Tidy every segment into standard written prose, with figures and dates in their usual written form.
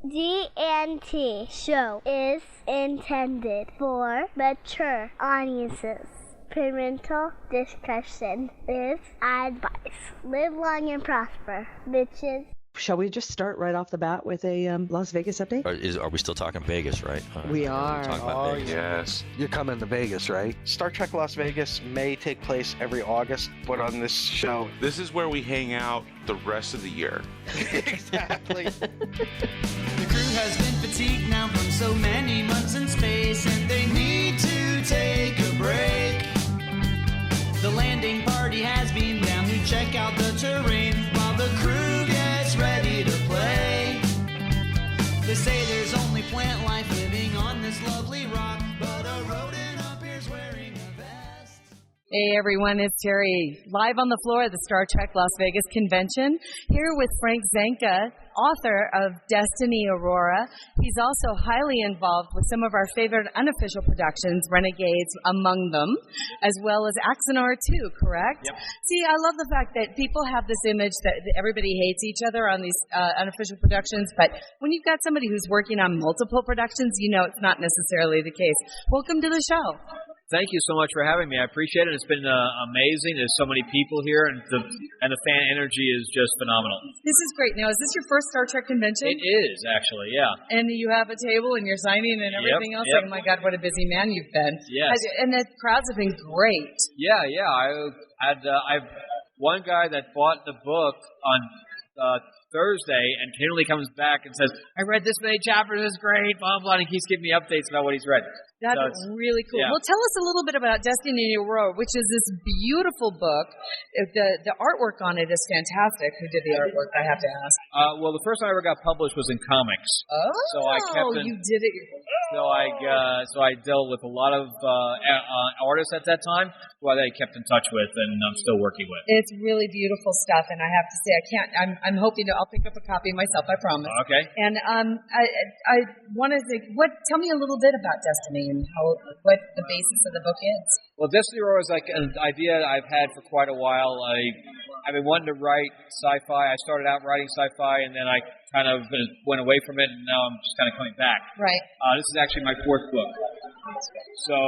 D&T show is intended for mature audiences. Parental discussion is advice. Live long and prosper, bitches. Shall we just start right off the bat with a Las Vegas update? Are we still talking Vegas, right? We are. Talking about Vegas. Yes. You're coming to Vegas, right? Star Trek Las Vegas may take place every August, but on this show... This is where we hang out the rest of the year. Exactly. The crew has been fatigued now from so many months in space, and they need to take a break. The landing party has been down to check out the terrain while the crew gets ready to play. They say there's only plant life living on this lovely rock, but a rodent appears wearing a vest. Hey everyone, it's Terry, live on the floor at the Star Trek Las Vegas convention, here with Frank Zanca, author of Destiny Aurora. He's also highly involved with some of our favorite unofficial productions, Renegades among them, as well as Axanar 2, correct? Yep. See, I love the fact that people have this image that everybody hates each other on these unofficial productions, but when you've got somebody who's working on multiple productions, you know it's not necessarily the case. Welcome to the show. Thank you so much for having me. I appreciate it. It's been amazing. There's so many people here, and the fan energy is just phenomenal. This is great. Now, is this your first Star Trek convention? It is, actually, yeah. And you have a table, and you're signing and everything else? Yep. Oh, my God, what a busy man you've been. Yes. And the crowds have been great. Yeah. I've one guy that bought the book on Thursday and continually comes back and says, I read this many chapters, it's great, blah, blah, and he keeps giving me updates about what he's read. That's really cool. Yeah. Well, tell us a little bit about Destiny Aurora, which is this beautiful book. The artwork on it is fantastic. Who did the artwork, I have to ask? Well, the first time I ever got published was in comics. Oh, so I kept you did it. So I dealt with a lot of artists at that time who I kept in touch with, and I'm still working with. It's really beautiful stuff, and I have to say, I'm hoping I'll pick up a copy myself, I promise. Okay. And I want to think, tell me a little bit about Destiny and what the basis of the book is. Well, Destiny Aurora is like an idea I've had for quite a while. I've been wanting to write sci-fi. I started out writing sci-fi, and then I kind of went away from it, and now I'm just kind of coming back. Right. This is actually my fourth book. So,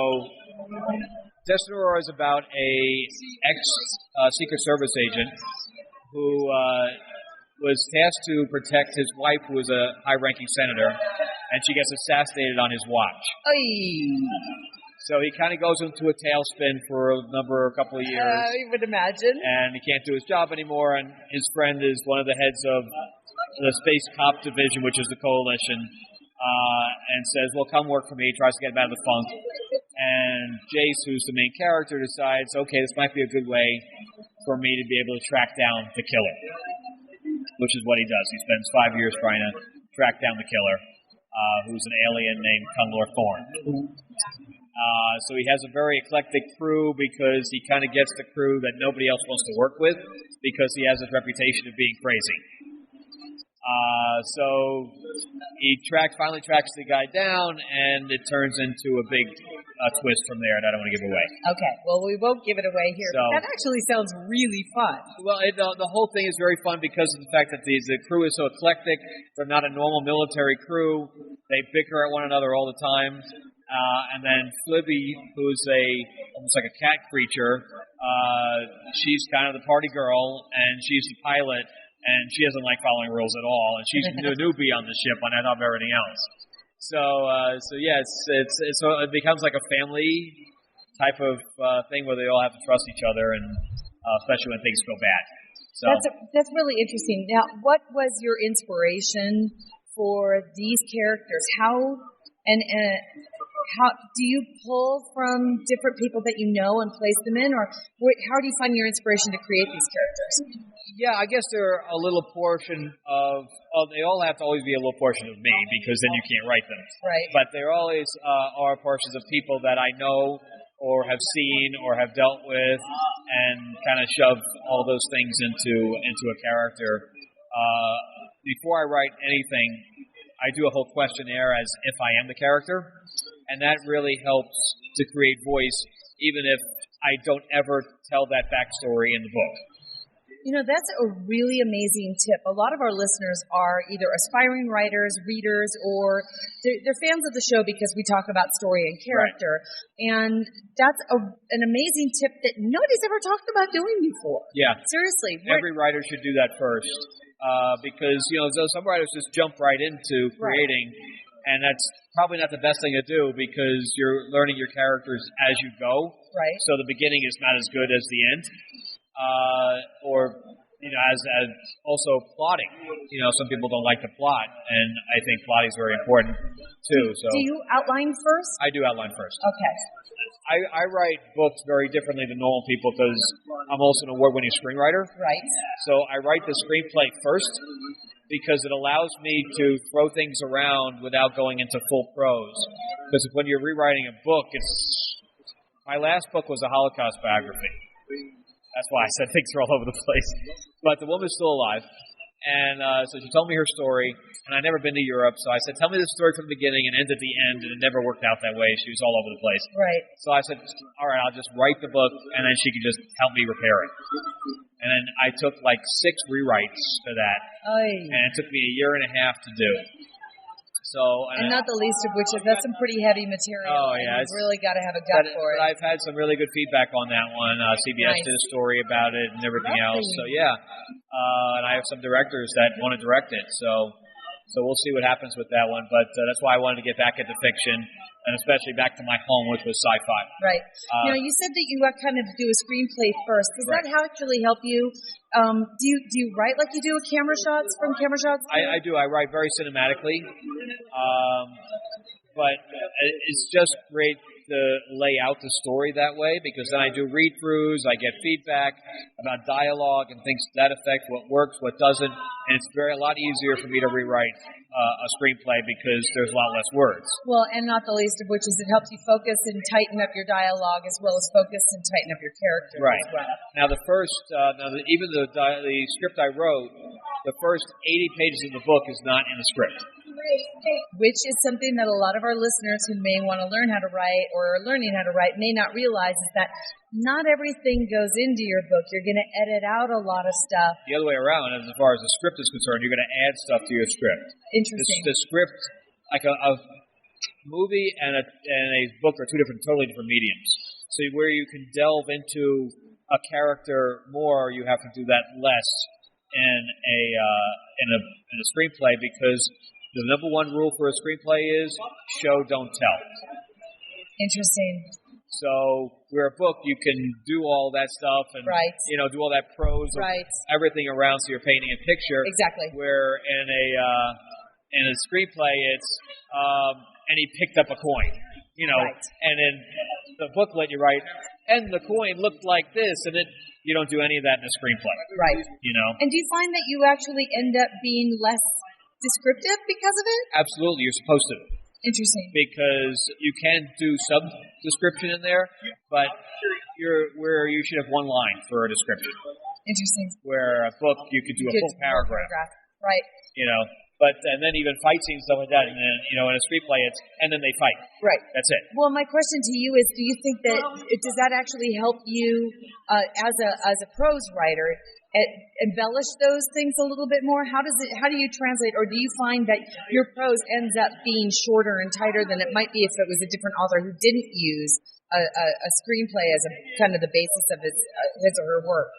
Destiny Aurora is about a ex-Secret Service agent who was tasked to protect his wife, who was a high-ranking senator, and she gets assassinated on his watch. Oy. So he kind of goes into a tailspin for a couple of years. You would imagine. And he can't do his job anymore, and his friend is one of the heads of the Space Cop Division, which is the coalition, and says, well, come work for me. He tries to get him out of the funk. And Jace, who's the main character, decides, okay, this might be a good way for me to be able to track down the killer, which is what he does. He spends 5 years trying to track down the killer, who's an alien named Cunlor Thorne. So he has a very eclectic crew because he kind of gets the crew that nobody else wants to work with because he has this reputation of being crazy. So he finally tracks the guy down, and it turns into a big twist from there that I don't want to give away. Okay, well, we won't give it away here. So, but that actually sounds really fun. Well, the whole thing is very fun because of the fact that the crew is so eclectic. They're not a normal military crew. They bicker at one another all the time. And then Flibby, who's almost like a cat creature, she's kind of the party girl, and she's the pilot, and she doesn't like following rules at all, and she's a newbie on the ship on top of everything else. So yes, it becomes like a family type of thing where they all have to trust each other, and especially when things go bad. So that's really interesting. Now, what was your inspiration for these characters? How do you pull from different people that you know and place them in, or how do you find your inspiration to create these characters? Yeah, I guess they're a little portion of they all have to always be a little portion of me because then you can't write them. Right. But there always are portions of people that I know or have seen or have dealt with, and kind of shove all those things into a character. Before I write anything, I do a whole questionnaire as if I am the character, and that really helps to create voice, even if I don't ever tell that backstory in the book. You know, that's a really amazing tip. A lot of our listeners are either aspiring writers, readers, or they're fans of the show because we talk about story and character. Right. And that's an amazing tip that nobody's ever talked about doing before. Yeah. Seriously. Every writer should do that first. Because, some writers just jump right into creating, and that's probably not the best thing to do because you're learning your characters as you go. Right. So the beginning is not as good as the end. As also plotting. Some people don't like to plot, and I think plotting is very important too. So do you outline first? I do outline first. Okay. I write books very differently than normal people because I'm also an award-winning screenwriter. Right. So I write the screenplay first because it allows me to throw things around without going into full prose. Because when you're rewriting a book, my last book was a Holocaust biography. That's why I said things are all over the place. But the woman's still alive. And so she told me her story, and I'd never been to Europe. So I said, tell me the story from the beginning and end at the end. And it never worked out that way. She was all over the place. Right. So I said, all right, I'll just write the book, and then she can just help me repair it. And then I took like 6 rewrites for that. And it took me a year and a half to do. And not the least of which is that's some pretty heavy material. Oh, yeah. You've really got to have a gut for it. But I've had some really good feedback on that one. CBS did a story about it and everything else. So, yeah. And I have some directors that want to direct it. So we'll see what happens with that one. But that's why I wanted to get back into fiction, and especially back to my home, which was sci-fi. Right. You said that you kind of do a screenplay first. Does that actually help you? Do you write like you do with camera shots, from camera shots? I do. I write very cinematically. But it's just great to lay out the story that way because then I do read-throughs, I get feedback about dialogue and things to that effect, what works, what doesn't, and it's a lot easier for me to rewrite a screenplay because there's a lot less words. Well, and not the least of which is it helps you focus and tighten up your dialogue as well as focus and tighten up your character. Right. As well. Now the first, even the script I wrote, the first 80 pages of the book is not in the script. Which is something that a lot of our listeners who may want to learn how to write or are learning how to write may not realize is that not everything goes into your book. You're going to edit out a lot of stuff. The other way around, as far as the script is concerned, you're going to add stuff to your script. Interesting. The script, like a movie and a book are totally different mediums. So where you can delve into a character more, you have to do that less in a screenplay because the number one rule for a screenplay is show, don't tell. Interesting. So where a book, you can do all that stuff and do all that prose, everything around, so you're painting a picture. Exactly. Where in a screenplay, it's and he picked up a coin, and in the booklet you write, and the coin looked like this, and you don't do any of that in a screenplay. Right. And do you find that you actually end up being less descriptive because of it? Absolutely, you're supposed to. Interesting. Because you can do sub-description in there, but where you should have one line for a description. Interesting. Where a book, you could do a full paragraph. Right. And then even fight scenes, stuff like that, and then, in a screenplay, and then they fight. Right. That's it. Well, my question to you is, do you think does that actually help you as a prose writer embellish those things a little bit more? How do you translate, or do you find that your prose ends up being shorter and tighter than it might be if it was a different author who didn't use a screenplay as a kind of the basis of his or her work?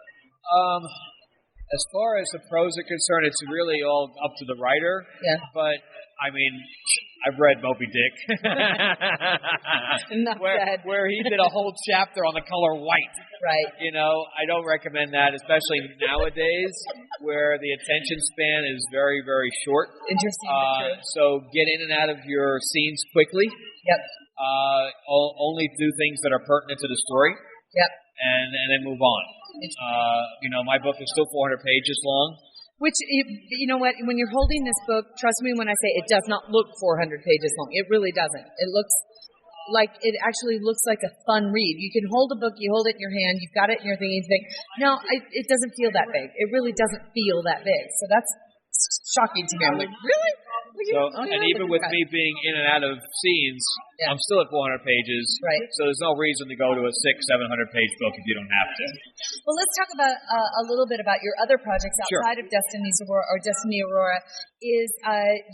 As far as the prose are concerned, it's really all up to the writer. Yeah. But I mean, I've read Moby Dick, where he did a whole chapter on the color white. Right. I don't recommend that, especially nowadays, where the attention span is very, very short. Interesting. So get in and out of your scenes quickly. Yep. Only do things that are pertinent to the story. Yep. And then move on. My book is still 400 pages long. Which, you know what, when you're holding this book, trust me when I say it does not look 400 pages long. It really doesn't. It actually looks like a fun read. You can hold a book, you hold it in your hand, you've got it in your thing, and you think, no, it doesn't feel that big. It really doesn't feel that big. So that's shocking to me. I'm like, really? And even with me being in and out of scenes, I'm still at 400 pages. Right. So there's no reason to go to a 600-700 page book if you don't have to. Well, let's talk about a little bit about your other projects outside of Destiny's Aurora or Destiny Aurora. Is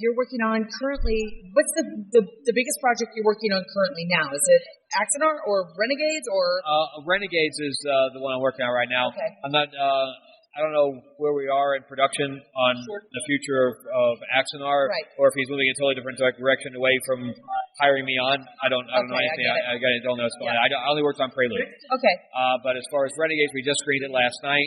you're working on currently? What's the biggest project you're working on currently now? Is it Axanar or Renegades or? Renegades is the one I'm working on right now. Okay. I'm not. I don't know where we are in production on the future of Axanar, or if he's moving in a totally different direction away from hiring me on. I don't know anything. I don't know what's going on. I only worked on Prelude. Okay. But as far as Renegades, we just screened it last night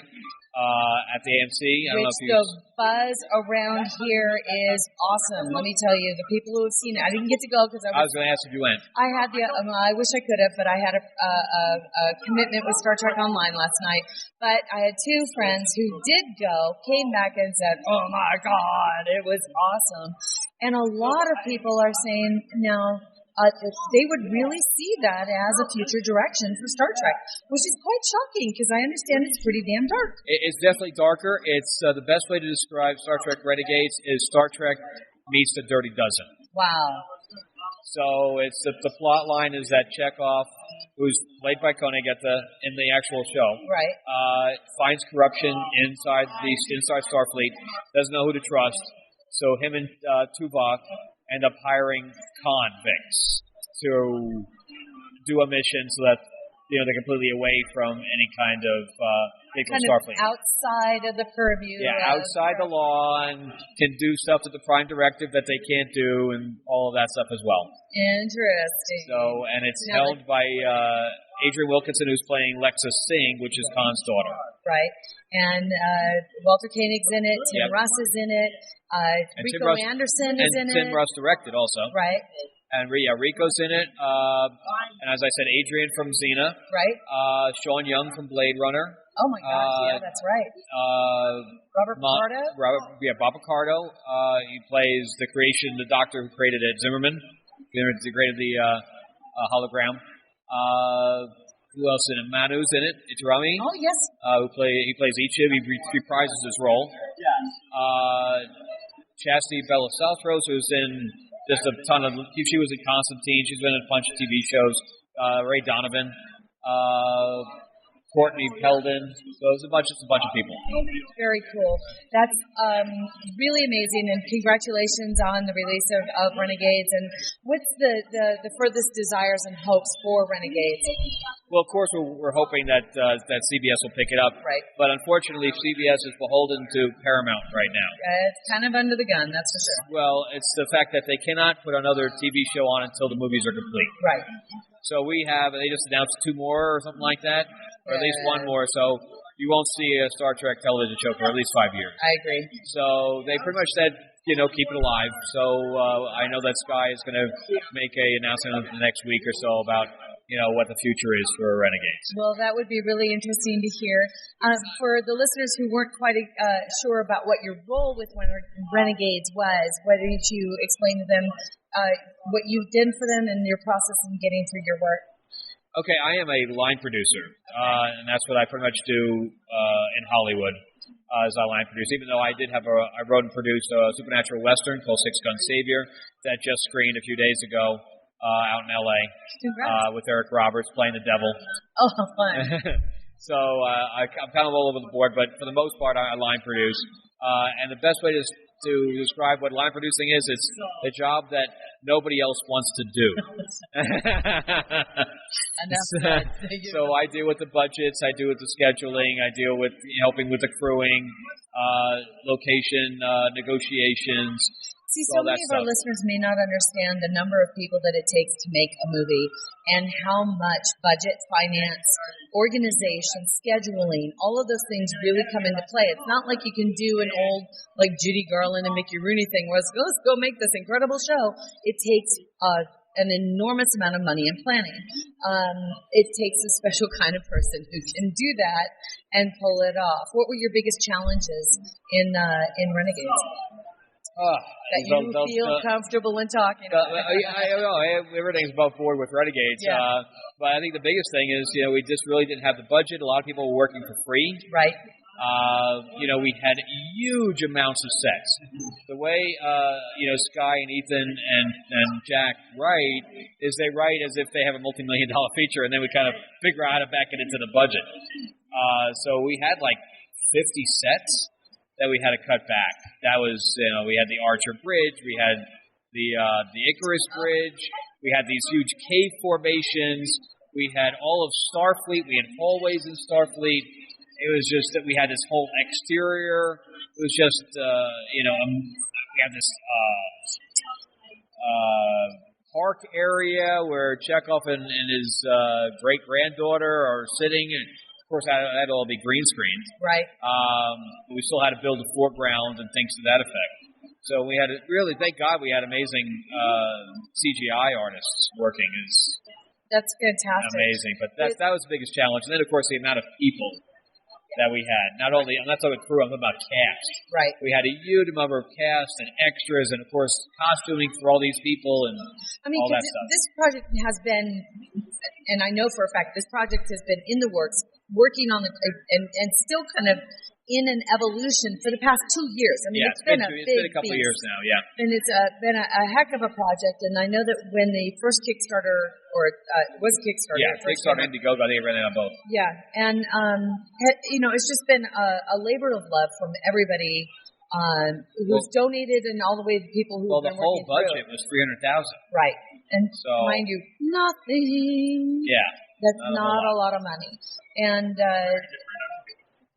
at the AMC. I don't know if you. The buzz around here is awesome. Let me tell you, the people who have seen it. I didn't get to go because I was going to ask if you went. I had I wish I could have, but I had a commitment with Star Trek Online last night. But I had two friends who did go, came back and said, "Oh my God, it was awesome." And a lot of people are saying now. They would really see that as a future direction for Star Trek, which is quite shocking because I understand it's pretty damn dark. It's definitely darker. It's the best way to describe Star Trek Renegades is Star Trek meets The Dirty Dozen. Wow. So it's the plot line is that Chekhov, who's played by Koenig in the actual show, finds corruption inside Starfleet, doesn't know who to trust. So him and Tuvok end up hiring convicts to do a mission so that they're completely away from any kind of Starfleet. Outside of the purview. Yeah, outside the law and can do stuff to the Prime Directive that they can't do and all of that stuff as well. Interesting. So, and it's held by Adrian Wilkinson, who's playing Lexus Singh, which is Khan's daughter. Right. And Walter Koenig's in it. Tim Russ is in it. Rico Anderson is in it. And Tim Russ directed also. Right. And Rico's in it. And as I said, Adrian from Xena. Right. Sean Young from Blade Runner. Oh my gosh, that's right. Robert Picardo? Bob Picardo. He plays the doctor who created it, Zimmerman. He created the hologram. Who else in it? Manu's in it. Itarami. Oh, yes. He plays Ichib. He reprises his role. Chastity Belisauros, who's in just a ton of. She was in Constantine. She's been in a bunch of TV shows. Ray Donovan. Courtney Peldon. So it's a bunch of people. Very cool. That's really amazing, and congratulations on the release of Renegades. And what's the furthest desires and hopes for Renegades? Well, of course, we're hoping that CBS will pick it up. Right. But unfortunately, CBS is beholden to Paramount right now. It's kind of under the gun, that's for sure. Well, it's the fact that they cannot put another TV show on until the movies are complete. Right. So they just announced 2 more or something like that, or at least 1 more. So you won't see a Star Trek television show for at least 5 years. I agree. So they pretty much said, keep it alive. So I know that Sky is going to make an announcement in the next week or so about what the future is for Renegades. Well, that would be really interesting to hear. For the listeners who weren't quite sure about what your role with Renegades was, why don't you explain to them what you did for them and your process in getting through your work? Okay, I am a line producer, and that's what I pretty much do in Hollywood. As a line producer, even though I wrote and produced a supernatural western called Six Gun Savior that just screened a few days ago out in L.A. With Eric Roberts playing the devil. Oh, fun. So I'm kind of all over the board, but for the most part, I line produce. And the best way to describe what line producing is, it's the job that nobody else wants to do. So I deal with the budgets, I deal with the scheduling, I deal with helping with the crewing, location negotiations. See, so many of our listeners may not understand the number of people that it takes to make a movie and how much budget, finance, organization, scheduling, all of those things really come into play. It's not like you can do an old, like, Judy Garland and Mickey Rooney thing where let's go make this incredible show. It takes an enormous amount of money and planning. It takes a special kind of person who can do that and pull it off. What were your biggest challenges in Renegades? That you feel comfortable in talking about. I don't know. Everything's above board with Renegades. Yeah. But I think the biggest thing is, we just really didn't have the budget. A lot of people were working for free. Right. We had huge amounts of sets. The way, Sky and Ethan and Jack write is they write as if they have a multi-million-dollar feature, and then we kind of figure out how to back it into the budget. So we had like 50 sets that we had to cut back. That was, we had the Archer Bridge, we had the Icarus Bridge, we had these huge cave formations, we had all of Starfleet, we had hallways in Starfleet. It was just that we had this whole exterior. It was just, we had this park area where Chekhov and his great-granddaughter are sitting. And of course, that'd all be green screens. Right. We still had to build a foreground and things to that effect. So we had really, thank God we had amazing CGI artists working. That's fantastic. Amazing. But that was the biggest challenge. And then, of course, the amount of people that we had. I'm not talking about crew, I'm talking about cast. Right. We had a huge number of cast and extras and, of course, costuming for all these people and all that stuff. This project has been, and I know for a fact, this project has been in the works, working on it, and still kind of in an evolution for the past 2 years. I mean, it's been a couple of years now, yeah. And it's been a heck of a project. And I know that when the first Kickstarter, it was a Kickstarter. Yeah, Kickstarter and Indiegogo, they ran it on both. Yeah, and it's just been a labor of love from everybody who's donated, and all the way the people who've been working through. Well, the whole budget was $300,000. Right, and so, mind you, nothing. Yeah, that's not a lot of money, and.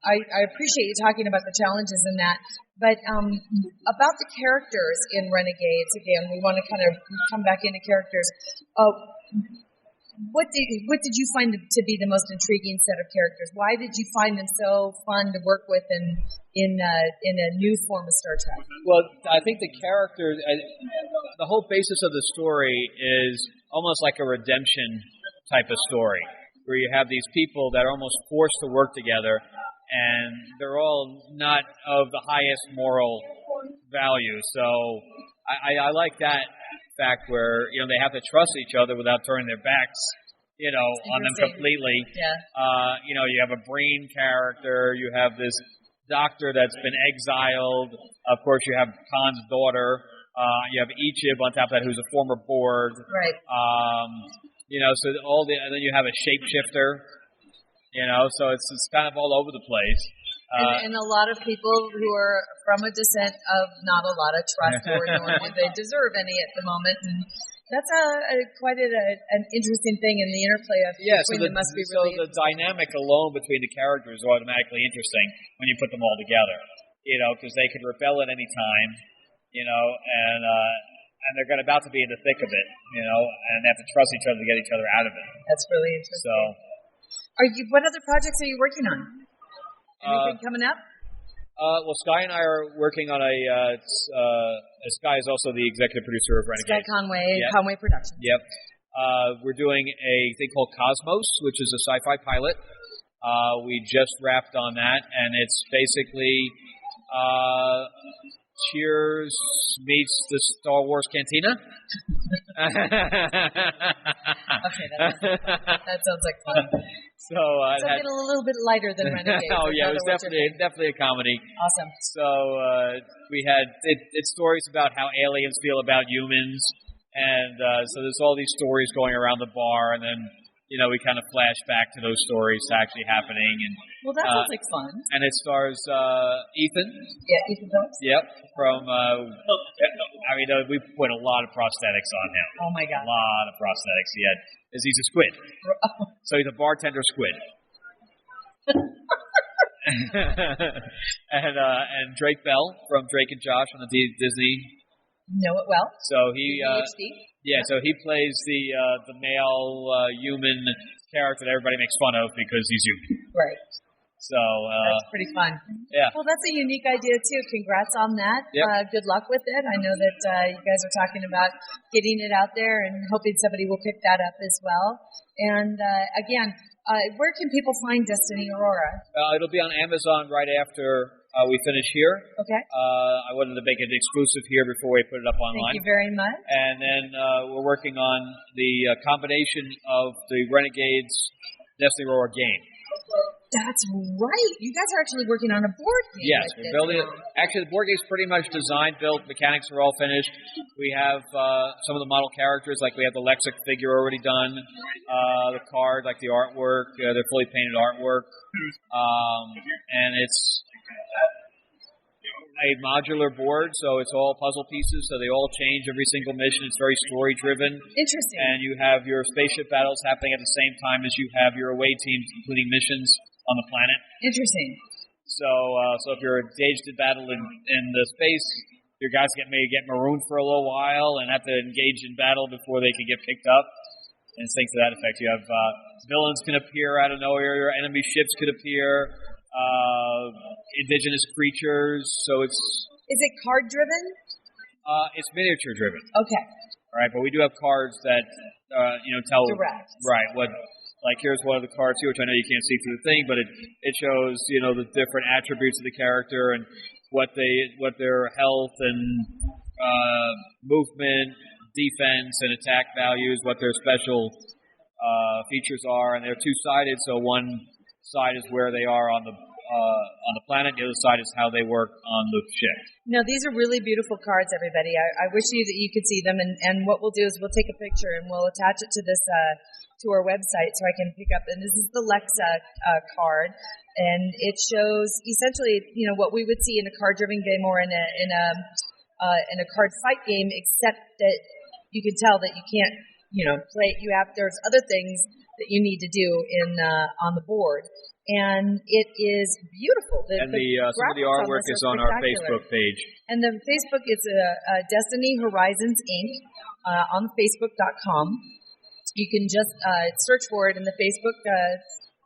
I appreciate you talking about the challenges in that, but about the characters in Renegades, again, we want to kind of come back into characters. What did you find to be the most intriguing set of characters? Why did you find them so fun to work with in a new form of Star Trek? Well, I think the characters, the whole basis of the story is almost like a redemption type of story, where you have these people that are almost forced to work together, and they're all not of the highest moral value. So I like that fact where, they have to trust each other without turning their backs, on them completely. Yeah. You have a brain character, you have this doctor that's been exiled. Of course, you have Khan's daughter. You have Ichib on top of that, who's a former Borg. Right. So and then you have a shapeshifter. So it's kind of all over the place. And a lot of people who are from a descent of not a lot of trust, or nor do they deserve any at the moment. And that's quite an interesting thing in the interplay of between them must be really the dynamic alone between the characters is automatically interesting when you put them all together. Because they could rebel at any time, and they're about to be in the thick of it, and they have to trust each other to get each other out of it. That's really interesting. So. What other projects are you working on? Anything coming up? Well, Sky and I are working on Sky is also the executive producer of Renegade. Sky Conway, Conway Productions. Yep. We're doing a thing called Cosmos, which is a sci-fi pilot. We just wrapped on that, and it's basically Cheers meets the Star Wars Cantina. Okay, that sounds like fun. So something a little bit lighter than Renegade. Oh yeah, it was definitely a comedy. Awesome. So we had it's stories about how aliens feel about humans, and so there's all these stories going around the bar, and then we kind of flash back to those stories actually happening. And well, that sounds like fun. And it stars Ethan. Yeah, Ethan Phillips. Yep. From we put a lot of prosthetics on him. Oh my God. A lot of prosthetics. He's a squid. So he's a bartender squid. and Drake Bell from Drake and Josh on the Disney. Know it well. So he so he plays the male human character that everybody makes fun of because he's human. Right. So that's pretty fun. Yeah. Well, that's a unique idea too. Congrats on that. Yep. Good luck with it. I know that you guys are talking about getting it out there and hoping somebody will pick that up as well. And again, where can people find Destiny Aurora? It'll be on Amazon right after we finish here. Okay. I wanted to make it exclusive here before we put it up online. Thank you very much. And then we're working on the combination of the Renegades Destiny Aurora game. That's right. You guys are actually working on a board game. Yes, we're building it. Actually, the board game's pretty much designed, built. Mechanics are all finished. We have some of the model characters, like we have the Lexic figure already done. The card, like the artwork, they're fully painted artwork. And it's a modular board, so it's all puzzle pieces, so they all change every single mission. It's very story-driven. Interesting. And you have your spaceship battles happening at the same time as you have your away teams completing missions on the planet. Interesting. So if you're engaged in battle in the space, your guys may get marooned for a little while and have to engage in battle before they can get picked up. And things to that effect. You have villains can appear out of nowhere, your enemy ships could appear, indigenous creatures, so it's... Is it card-driven? It's miniature-driven. Okay. All right, but we do have cards that, tell... Direct. Right, like here's one of the cards here, which I know you can't see through the thing, but it shows, the different attributes of the character and what their health and movement, defense, and attack values, what their special features are, and they're two-sided, so one side is where they are on the planet. The other side is how they work on the ship. No, these are really beautiful cards, everybody. I wish you could see them, and what we'll do is we'll take a picture and we'll attach it to this to our website so I can pick up. And this is the Lexa card, and it shows essentially what we would see in a card-driven game or in a card fight game, except that you can tell that you can't play. There's other things that you need to do on the board. And it is beautiful. Some of the artwork is on our Facebook page. And the Facebook is Destiny Horizons Inc. On Facebook.com. You can just search for it in the Facebook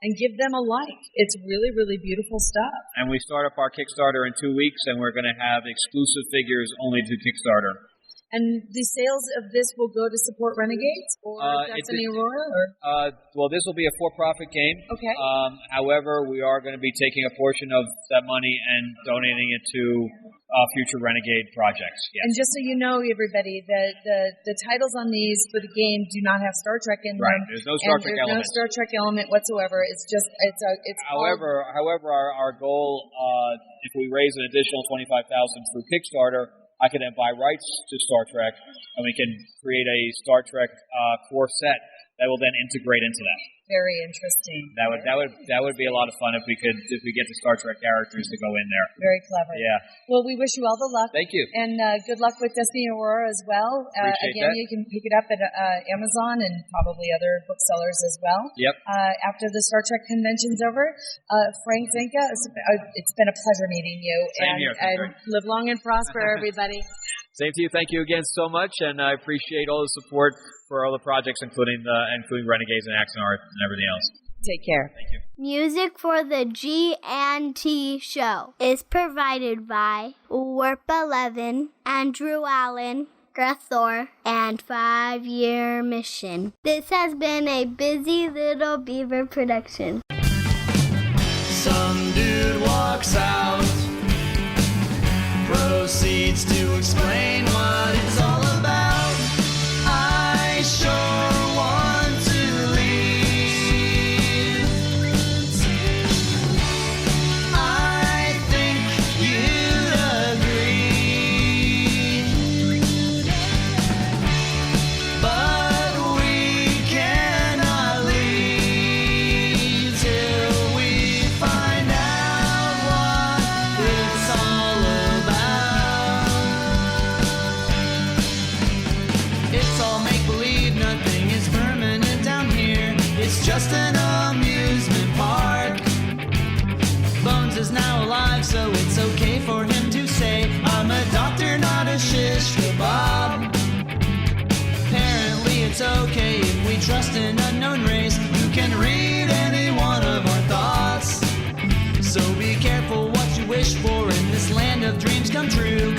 and give them a like. It's really, really beautiful stuff. And we start up our Kickstarter in 2 weeks, and we're going to have exclusive figures only to Kickstarter. And the sales of this will go to support Renegades or Destiny Aurora? Well, this will be a for-profit game. Okay. However, we are going to be taking a portion of that money and donating it to future Renegade projects. Yes. And just so you know, everybody, the titles on these for the game do not have Star Trek in them. Right. There's no Star Trek element. No Star Trek element whatsoever. It's just it's. However, our goal, if we raise an additional $25,000 through Kickstarter, I can then buy rights to Star Trek, and we can create a Star Trek core set that will then integrate into that. Very interesting. That would be a lot of fun if we get the Star Trek characters to go in there. Very clever. Yeah. Well, we wish you all the luck. Thank you. And good luck with Destiny Aurora as well. Appreciate again, that. you can pick it up at Amazon and probably other booksellers as well. Yep. After the Star Trek convention's over, Frank Zanca, it's been a pleasure meeting you. Same here. And live long and prosper, everybody. Same to you. Thank you again so much, and I appreciate all the support for all the projects, including Renegades and Action Art and everything else. Take care. Thank you. Music for the G&T show is provided by Warp 11, Andrew Allen, Grethor, and 5 Year Mission. This has been a Busy Little Beaver production. Some dude walks out, proceeds to explain what it's all about. I sure want to leave. I think you'd agree, but we cannot leave till we find out what it's all about. It's all make-believe, nothing is permanent down here. It's just an amusement park. Bones is now alive, so it's okay for him to say, I'm a doctor, not a shish kebab. Apparently it's okay if we trust an unknown race who can read any one of our thoughts. So be careful what you wish for in this land of dreams come true.